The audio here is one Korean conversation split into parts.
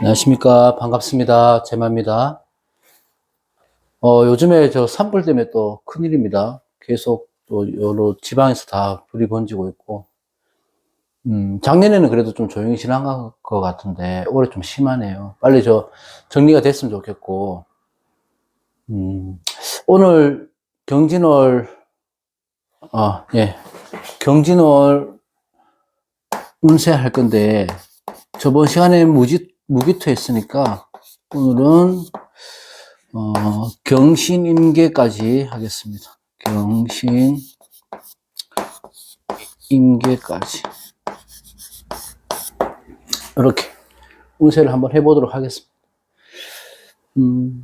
안녕하십니까. 반갑습니다. 제마입니다. 요즘에 저 산불 때문에 또 큰일입니다. 계속 또 여러 지방에서 다 불이 번지고 있고, 작년에는 그래도 좀 조용히 지난 것 같은데, 올해 좀 심하네요. 빨리 정리가 됐으면 좋겠고, 음, 오늘 경진월, 예, 경진월 운세할 건데, 저번 시간에 무기토 했으니까, 오늘은 경신임계까지 하겠습니다. 경신임계까지. 이렇게 운세를 한번 해보도록 하겠습니다.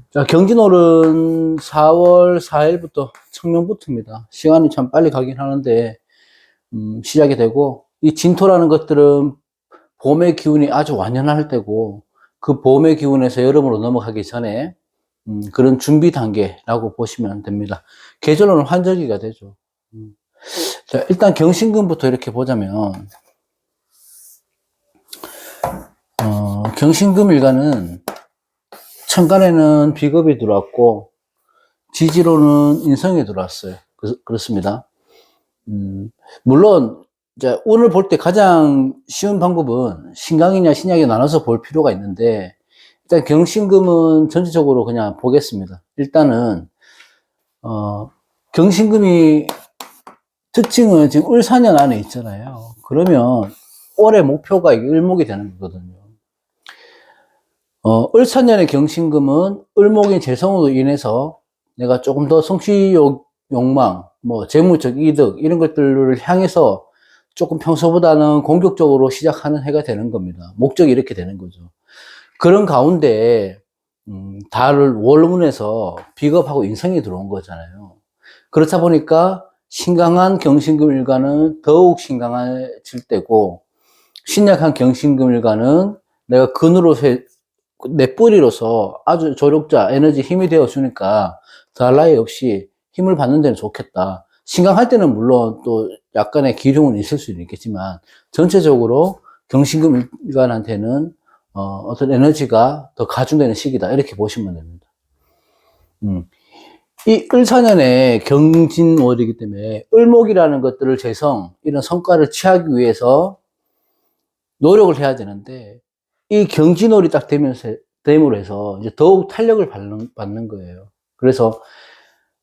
자, 경진월은 4월 4일부터 청명부터입니다. 시간이 참 빨리 가긴 하는데, 시작이 되고, 이 진토라는 것들은 봄의 기운이 아주 완연할 때고, 그 봄의 기운에서 여름으로 넘어가기 전에, 그런 준비 단계라고 보시면 됩니다. 계절로는 환절기가 되죠. 자, 일단 경신금부터 이렇게 보자면, 경신금 일간은 천간에는 비겁이 들어왔고, 지지로는 인성이 들어왔어요. 그렇습니다. 물론, 이제 운을 볼 때 가장 쉬운 방법은 신강이냐 신약이 나눠서 볼 필요가 있는데, 일단 경신금은 전체적으로 그냥 보겠습니다. 일단은, 경신금이 특징은 지금 을사년 안에 있잖아요. 그러면 올해 목표가 일목이 되는 거거든요. 을사년의 경신금은 을목인 재성으로 인해서 내가 조금 더 성취 욕망, 뭐 재무적 이득 이런 것들을 향해서 조금 평소보다는 공격적으로 시작하는 해가 되는 겁니다. 목적이 이렇게 되는 거죠. 그런 가운데 달을 월문에서 비겁하고 인성이 들어온 거잖아요. 그렇다 보니까 신강한 경신금 일간은 더욱 신강해질 때고, 신약한 경신금 일간은 내가 근으로서 내 뿌리로서 아주 조력자, 에너지, 힘이 되어주니까 더할 나위 없이 힘을 받는 데는 좋겠다. 신강할 때는 물론 또 약간의 기흉은 있을 수는 있겠지만, 전체적으로 경신금 일간한테는 어떤 에너지가 더 가중되는 시기다. 이렇게 보시면 됩니다. 이 을사년의 경진월이기 때문에 을목이라는 것들을 재성, 이런 성과를 취하기 위해서 노력을 해야 되는데, 이 경진월이 딱 됨으로 해서 이제 더욱 탄력을 받는 거예요. 그래서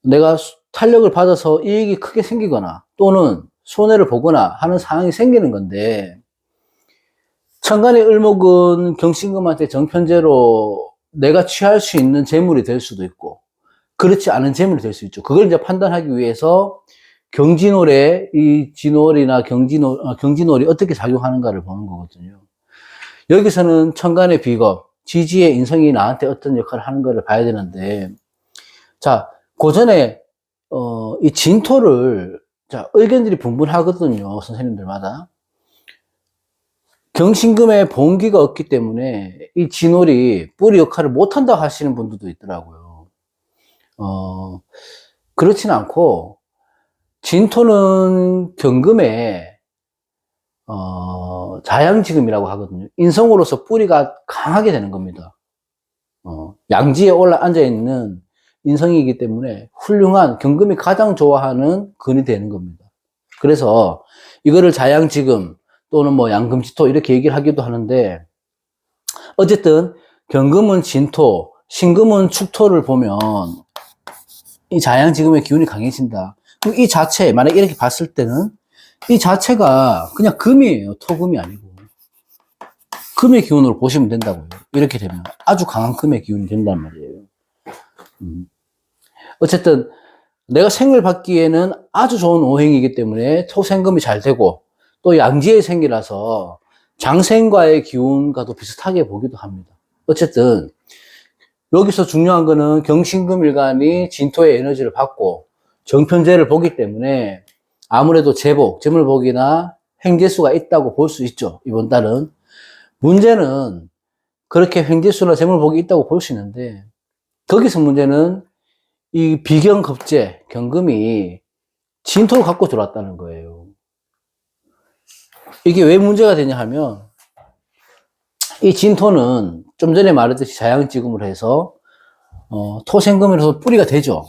내가 탄력을 받아서 이익이 크게 생기거나 또는 손해를 보거나 하는 상황이 생기는 건데, 천간의 을목은 경신금한테 정편제로 내가 취할 수 있는 재물이 될 수도 있고, 그렇지 않은 재물이 될 수 있죠. 그걸 이제 판단하기 위해서 경진월에 이 진월이나 경진월이 어떻게 작용하는가를 보는 거거든요. 여기서는 천간의 비겁, 지지의 인성이 나한테 어떤 역할을 하는 거를 봐야 되는데, 자, 그 전에, 이 진토를, 자, 의견들이 분분하거든요. 선생님들마다. 경신금에 본기가 없기 때문에 이 진월이 뿌리 역할을 못한다 하시는 분들도 있더라고요. 그렇진 않고, 진토는 경금에, 자양지금이라고 하거든요. 인성으로서 뿌리가 강하게 되는 겁니다. 양지에 올라 앉아있는 인성이기 때문에 훌륭한 경금이 가장 좋아하는 근이 되는 겁니다. 그래서 이거를 자양지금 또는 뭐 양금지토 이렇게 얘기를 하기도 하는데, 어쨌든 경금은 진토, 신금은 축토를 보면 이 자양지금의 기운이 강해진다. 그럼 이 자체, 만약에 이렇게 봤을 때는 이 자체가 그냥 금이에요. 토금이 아니고. 금의 기운으로 보시면 된다고요. 이렇게 되면 아주 강한 금의 기운이 된단 말이에요. 어쨌든 내가 생을 받기에는 아주 좋은 오행이기 때문에 토생금이 잘 되고, 또 양지의 생이라서 장생과의 기운과도 비슷하게 보기도 합니다. 어쨌든 여기서 중요한 거는 경신금 일간이 진토의 에너지를 받고 정편제를 보기 때문에 아무래도 재복, 재물복이나 횡재수가 있다고 볼 수 있죠. 이번 달은. 문제는 그렇게 횡재수나 재물복이 있다고 볼 수 있는데, 거기서 문제는 이 비경급제, 경금이 진토를 갖고 들어왔다는 거예요. 이게 왜 문제가 되냐 하면, 이 진토는 좀 전에 말했듯이 자양지금을 해서 토생금이라서 뿌리가 되죠.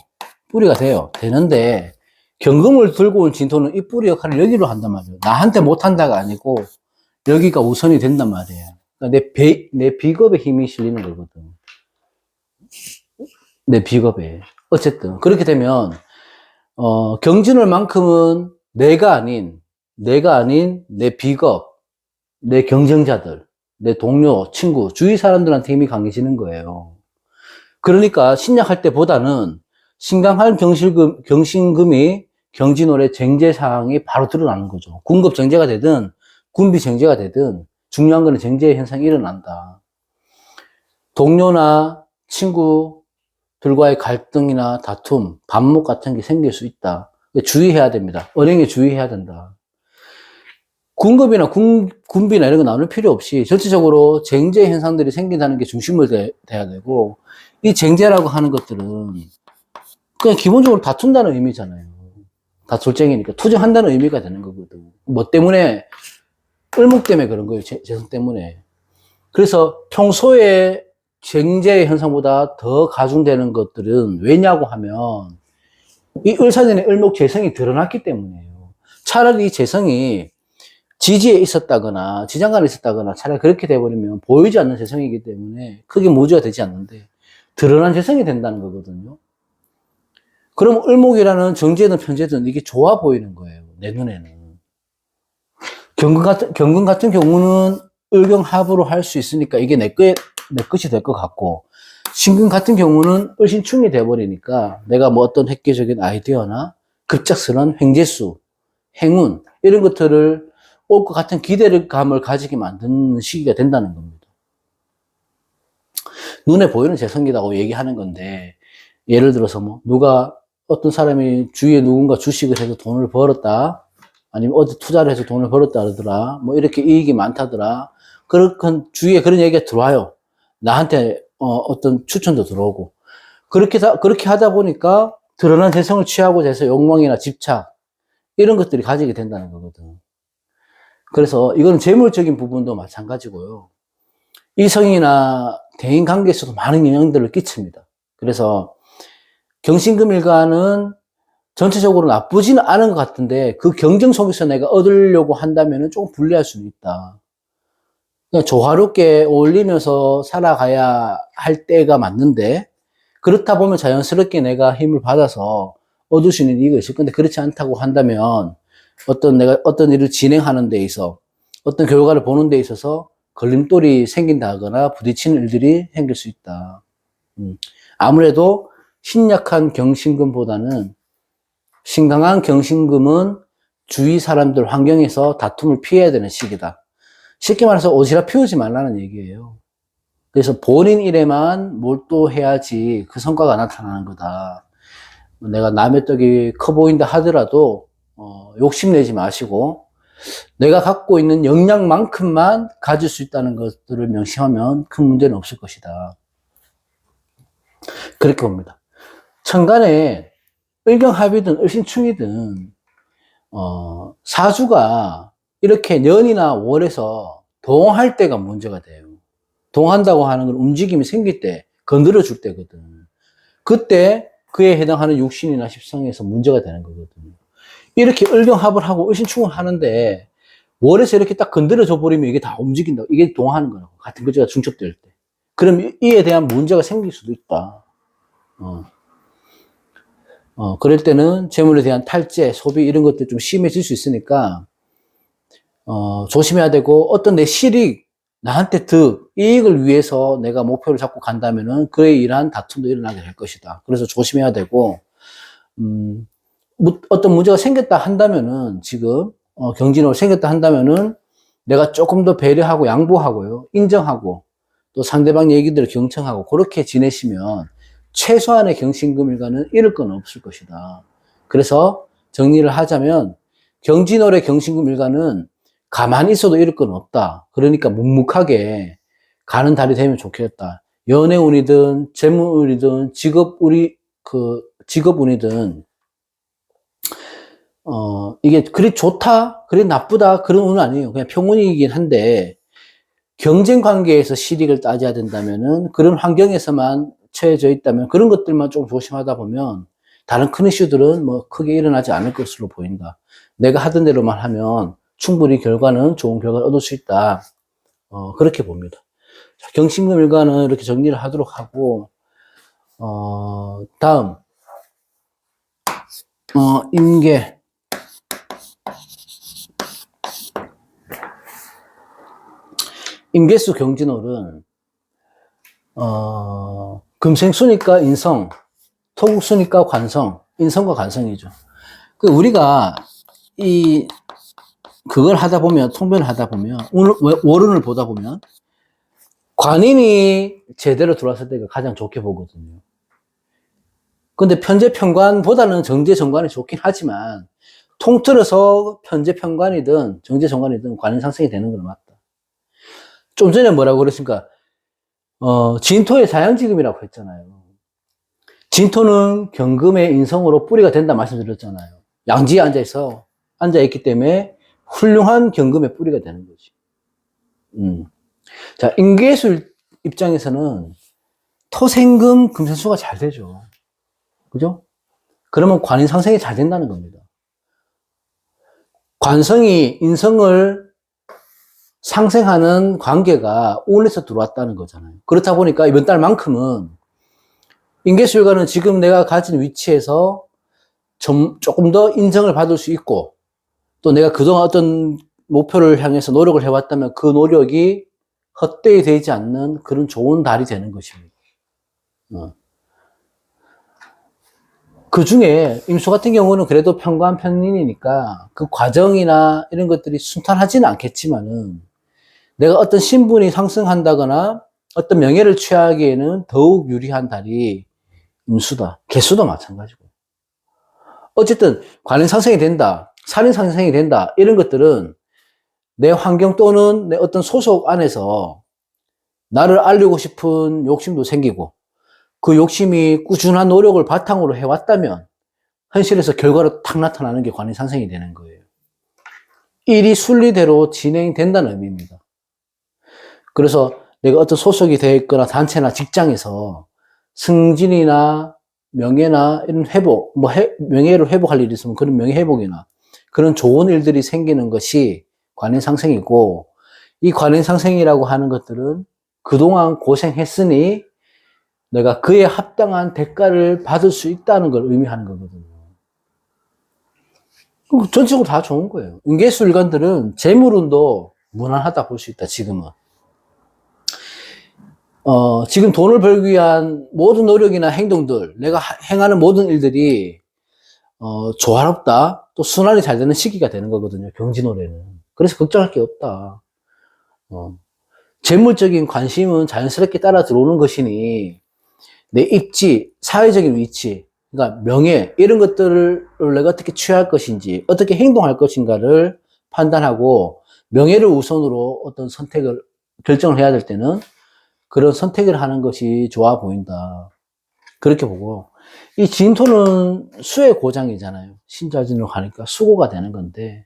뿌리가 돼요. 되는데 경금을 들고 온 진토는 이 뿌리 역할을 여기로 한단 말이에요. 나한테 못한다가 아니고 여기가 우선이 된단 말이에요. 그러니까 내 비겁에 힘이 실리는 거거든. 내 비겁에. 어쨌든 그렇게 되면 경진월만큼은 내가 아닌 내 비겁, 내 경쟁자들, 내 동료, 친구, 주위 사람들한테 힘이 강해지는 거예요. 그러니까 신약할 때보다는 신강한 경신금이 경진월의 쟁제 사항이 바로 드러나는 거죠. 군급 쟁제가 되든 군비 쟁제가 되든 중요한 거는 쟁제의 현상이 일어난다. 동료나 친구들과의 갈등이나 다툼, 반목 같은 게 생길 수 있다. 주의해야 됩니다. 언행에 주의해야 된다. 군급이나 군비나 이런 거 나눌 필요 없이 전체적으로 쟁제 현상들이 생긴다는 게 중심을 돼야 되고, 이 쟁제라고 하는 것들은 그냥 기본적으로 다툰다는 의미잖아요. 다툴쟁이니까 투쟁한다는 의미가 되는 거거든. 뭐 때문에? 을목 때문에 그런 거예요. 재성 때문에. 그래서 평소에 쟁제 현상보다 더 가중되는 것들은 왜냐고 하면 이 을사전에 을목 재성이 드러났기 때문이에요. 차라리 이 재성이 지지에 있었다거나 지장간에 있었다거나 차라리 그렇게 돼버리면 보이지 않는 재성이기 때문에 크게 무주가 되지 않는데 드러난 재성이 된다는 거거든요. 그럼 을목이라는 정제든 편제든 이게 좋아 보이는 거예요. 내 눈에는. 경금 같은 경우는 을경합으로 할 수 있으니까 이게 내 것이 될 것 같고, 신금 같은 경우는 을신충이 돼버리니까 내가 뭐 어떤 획기적인 아이디어나 급작스러운 횡재수, 행운 이런 것들을 올 것 같은 기대감을 가지게 만드는 시기가 된다는 겁니다. 눈에 보이는 재성이라고 얘기하는 건데, 예를 들어서 뭐 누가 어떤 사람이 주위에 누군가 주식을 해서 돈을 벌었다, 아니면 어디 투자를 해서 돈을 벌었다 그러더라, 뭐 이렇게 이익이 많다더라, 그렇게 주위에 그런 얘기가 들어와요. 나한테 어떤 추천도 들어오고, 그렇게 하다 보니까 드러난 재성을 취하고자 해서 욕망이나 집착 이런 것들이 가지게 된다는 거거든. 그래서 이거는 재물적인 부분도 마찬가지고요. 이성이나 대인 관계에서도 많은 영향들을 끼칩니다. 그래서 경신금일간은 전체적으로 나쁘지는 않은 것 같은데 그 경쟁 속에서 내가 얻으려고 한다면 조금 불리할 수는 있다. 그냥 조화롭게 어울리면서 살아가야 할 때가 맞는데, 그렇다 보면 자연스럽게 내가 힘을 받아서 얻을 수 있는 이익이 있을 건데, 그렇지 않다고 한다면 내가 어떤 일을 진행하는 데 있어 어떤 결과를 보는 데 있어서 걸림돌이 생긴다거나 부딪히는 일들이 생길 수 있다. 아무래도 신약한 경신금보다는 신강한 경신금은 주위 사람들 환경에서 다툼을 피해야 되는 시기다. 쉽게 말해서 오지랖 피우지 말라는 얘기예요. 그래서 본인 일에만 몰두해야지 그 성과가 나타나는 거다. 내가 남의 떡이 커 보인다 하더라도 욕심내지 마시고 내가 갖고 있는 역량만큼만 가질 수 있다는 것들을 명심하면 큰 문제는 없을 것이다. 그렇게 봅니다. 천간에 을경합이든 을신충이든 사주가 이렇게 년이나 월에서 동할 때가 문제가 돼요. 동한다고 하는 건 움직임이 생길 때, 건드려 줄 때거든. 그때 그에 해당하는 육신이나 십성에서 문제가 되는 거거든요. 이렇게 을경합을 하고 을신충을 하는데 월에서 이렇게 딱 건드려 줘 버리면 이게 다 움직인다. 이게 동하는 거라고. 같은 글자가 중첩될 때. 그럼 이에 대한 문제가 생길 수도 있다. 그럴 때는 재물에 대한 탈제, 소비 이런 것들 좀 심해질 수 있으니까 조심해야 되고, 어떤 내 실익, 나한테 이익을 위해서 내가 목표를 잡고 간다면은 그에 의한 다툼도 일어나게 될 것이다. 그래서 조심해야 되고, 어떤 문제가 생겼다 한다면은 지금 경진으로 생겼다 한다면은 내가 조금 더 배려하고 양보하고요, 인정하고 또 상대방 얘기들을 경청하고 그렇게 지내시면 최소한의 경신금일과는 잃을 건 없을 것이다. 그래서 정리를 하자면 경진월의 경신금일과는 가만히 있어도 잃을 건 없다. 그러니까 묵묵하게 가는 달이 되면 좋겠다. 연애운이든 재물운이든 직업운이든 이게 그리 좋다, 그리 나쁘다 그런 운은 아니에요. 그냥 평운이긴 한데 경쟁 관계에서 실익을 따져야 된다면은 그런 환경에서만 처해져 있다면 그런 것들만 좀 조심하다 보면 다른 큰 이슈들은 뭐 크게 일어나지 않을 것으로 보인다. 내가 하던 대로만 하면 충분히 좋은 결과를 얻을 수 있다. 그렇게 봅니다. 자, 경신금 일가는 이렇게 정리를 하도록 하고, 다음, 임계. 임계수 경진월은, 금생수니까 인성, 토국수니까 관성, 인성과 관성이죠. 우리가 그걸 하다 보면, 통변을 하다 보면, 월운을 보다 보면, 관인이 제대로 들어왔을 때가 가장 좋게 보거든요. 근데 편제편관보다는 정제정관이 좋긴 하지만, 통틀어서 편제편관이든 정제정관이든 관인 상승이 되는 건 맞다. 좀 전에 뭐라고 그랬습니까? 진토의 사양지금이라고 했잖아요. 진토는 경금의 인성으로 뿌리가 된다 말씀드렸잖아요. 양지에 앉아있기 때문에 훌륭한 경금의 뿌리가 되는 거지. 자, 임계수 입장에서는 토생금, 금생수가 잘 되죠. 그죠? 그러면 관인 상생이 잘 된다는 겁니다. 관성이 인성을 상생하는 관계가 운에서 들어왔다는 거잖아요. 그렇다 보니까 이번 달만큼은 임계수일가는 지금 내가 가진 위치에서 조금 더 인정을 받을 수 있고, 또 내가 그동안 어떤 목표를 향해서 노력을 해왔다면 그 노력이 헛되이 되지 않는 그런 좋은 달이 되는 것입니다. 그 중에 임수 같은 경우는 그래도 편관편인이니까 그 과정이나 이런 것들이 순탄하지는 않겠지만은 내가 어떤 신분이 상승한다거나 어떤 명예를 취하기에는 더욱 유리한 달이 임수다. 개수도 마찬가지고. 어쨌든 관인 상승이 된다, 살인 상승이 된다, 이런 것들은 내 환경 또는 내 어떤 소속 안에서 나를 알리고 싶은 욕심도 생기고 그 욕심이 꾸준한 노력을 바탕으로 해왔다면 현실에서 결과로 탁 나타나는 게 관인 상승이 되는 거예요. 일이 순리대로 진행된다는 의미입니다. 그래서 내가 어떤 소속이 되어 있거나 단체나 직장에서 승진이나 명예나 이런 회복, 명예를 회복할 일이 있으면 그런 명예 회복이나 그런 좋은 일들이 생기는 것이 관인 상승이고, 이 관인 상승이라고 하는 것들은 그동안 고생했으니 내가 그에 합당한 대가를 받을 수 있다는 걸 의미하는 거거든요. 전적으로 다 좋은 거예요. 임계수 일간들은 재물운도 무난하다 볼 수 있다, 지금은. 지금 돈을 벌기 위한 모든 노력이나 행동들, 내가 행하는 모든 일들이, 조화롭다, 또 순환이 잘 되는 시기가 되는 거거든요, 경진월에는. 그래서 걱정할 게 없다. 재물적인 관심은 자연스럽게 따라 들어오는 것이니, 내 입지, 사회적인 위치, 그러니까 명예, 이런 것들을 내가 어떻게 취할 것인지, 어떻게 행동할 것인가를 판단하고, 명예를 우선으로 어떤 결정을 해야 될 때는 그런 선택을 하는 것이 좋아 보인다. 그렇게 보고, 이 진토는 수의 고장이잖아요. 신자진으로 가니까 수고가 되는 건데,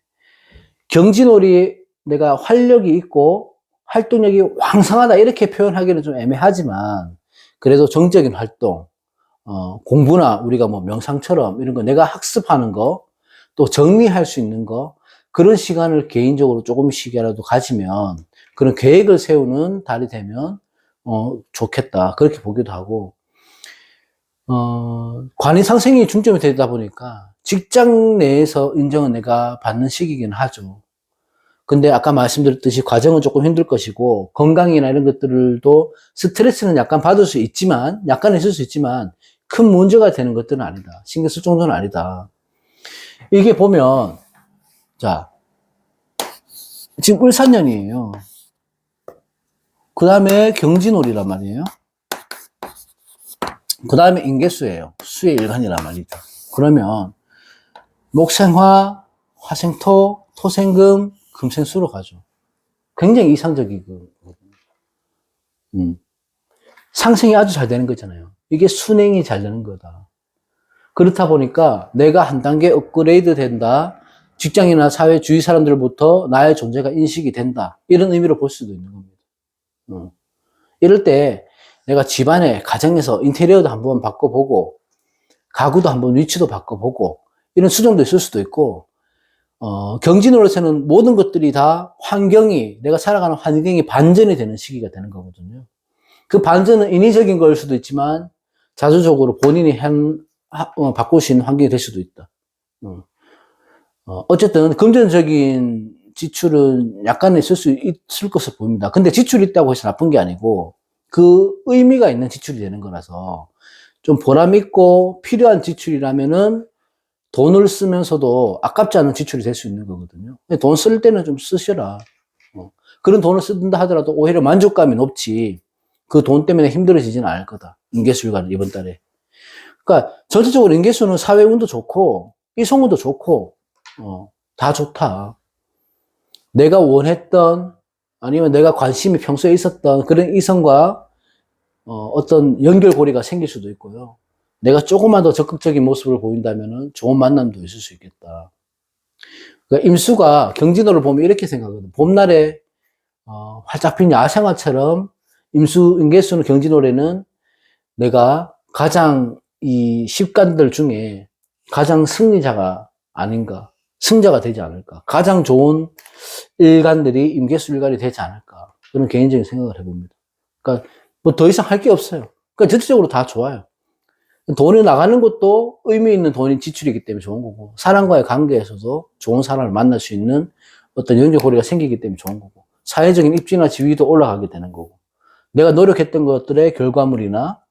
경진월이 내가 활력이 있고 활동력이 왕성하다 이렇게 표현하기는 좀 애매하지만, 그래도 정적인 활동, 공부나 우리가 뭐 명상처럼 이런 거 내가 학습하는 거, 또 정리할 수 있는 거, 그런 시간을 개인적으로 조금씩이라도 가지면, 그런 계획을 세우는 달이 되면, 좋겠다. 그렇게 보기도 하고, 관인 상승이 중점이 되다 보니까 직장 내에서 인정은 내가 받는 시기긴 하죠. 근데 아까 말씀드렸듯이 과정은 조금 힘들 것이고, 건강이나 이런 것들도 스트레스는 약간 받을 수 있지만, 약간 있을 수 있지만, 큰 문제가 되는 것들은 아니다. 신경 쓸 정도는 아니다. 이게 보면, 자, 지금 을사년이에요. 그 다음에 경진월이란 말이에요. 그 다음에 인계수예요. 수의 일간이란 말이죠. 그러면 목생화, 화생토, 토생금, 금생수로 가죠. 굉장히 이상적이거든요. 상승이 아주 잘 되는 거잖아요. 이게 순행이 잘 되는 거다. 그렇다 보니까 내가 한 단계 업그레이드 된다. 직장이나 사회 주위 사람들부터 나의 존재가 인식이 된다. 이런 의미로 볼 수도 있는 겁니다. 이럴 때 내가 집안에, 가정에서 인테리어도 한번 바꿔보고, 가구도 한번 위치도 바꿔보고, 이런 수정도 있을 수도 있고, 경진으로서는 모든 것들이 다 내가 살아가는 환경이 반전이 되는 시기가 되는 거거든요. 그 반전은 인위적인 걸 수도 있지만, 자주적으로 본인이 바꿀 수 있는 환경이 될 수도 있다. 어쨌든, 금전적인 지출은 약간 있을 수 있을 것으로 보입니다. 근데 지출이 있다고 해서 나쁜 게 아니고, 그 의미가 있는 지출이 되는 거라서, 좀 보람있고 필요한 지출이라면은 돈을 쓰면서도 아깝지 않은 지출이 될 수 있는 거거든요. 돈 쓸 때는 좀 쓰셔라. 그런 돈을 쓴다 하더라도 오히려 만족감이 높지, 그 돈 때문에 힘들어지지는 않을 거다. 인계수일가는 이번 달에. 그러니까 전체적으로 인계수는 사회운도 좋고, 이성운도 좋고, 다 좋다. 내가 원했던, 아니면 내가 관심이 평소에 있었던 그런 이성과 어떤 연결고리가 생길 수도 있고요. 내가 조금만 더 적극적인 모습을 보인다면 좋은 만남도 있을 수 있겠다. 그러니까 임수가 경진호를 보면 이렇게 생각하거든. 봄날에 활짝 핀 야생화처럼 인계수는 경진호에는 내가 가장 이 십간들 중에 가장 승리자가 아닌가, 승자가 되지 않을까, 가장 좋은 일간들이 임계수 일간이 되지 않을까, 그런 개인적인 생각을 해봅니다. 그러니까 뭐 더 이상 할 게 없어요. 그러니까 전체적으로 다 좋아요. 돈이 나가는 것도 의미 있는 돈이 지출이기 때문에 좋은 거고, 사람과의 관계에서도 좋은 사람을 만날 수 있는 어떤 연결고리가 생기기 때문에 좋은 거고, 사회적인 입지나 지위도 올라가게 되는 거고, 내가 노력했던 것들의 결과물이나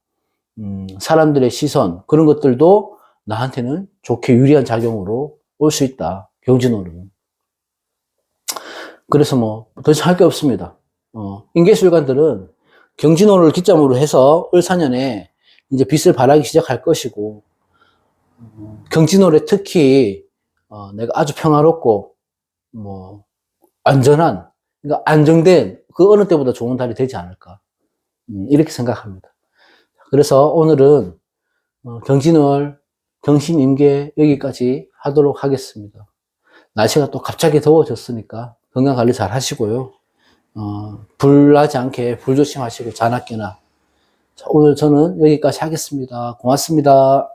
사람들의 시선, 그런 것들도 나한테는 좋게 유리한 작용으로 올 수 있다. 경진호는. 그래서 뭐 더 이상 할 게 없습니다. 인계수일관들은 경진호를 기점으로 해서 을사년에 이제 빚을 발하기 시작할 것이고, 경진월에 특히 내가 아주 평화롭고 뭐 안전한, 그러니까 안정된 그 어느 때보다 좋은 달이 되지 않을까, 이렇게 생각합니다. 그래서 오늘은 경진월, 경신임계 여기까지 하도록 하겠습니다. 날씨가 또 갑자기 더워졌으니까 건강 관리 잘 하시고요. 불 나지 않게 불 조심하시고, 자나깨나. 자, 오늘 저는 여기까지 하겠습니다. 고맙습니다.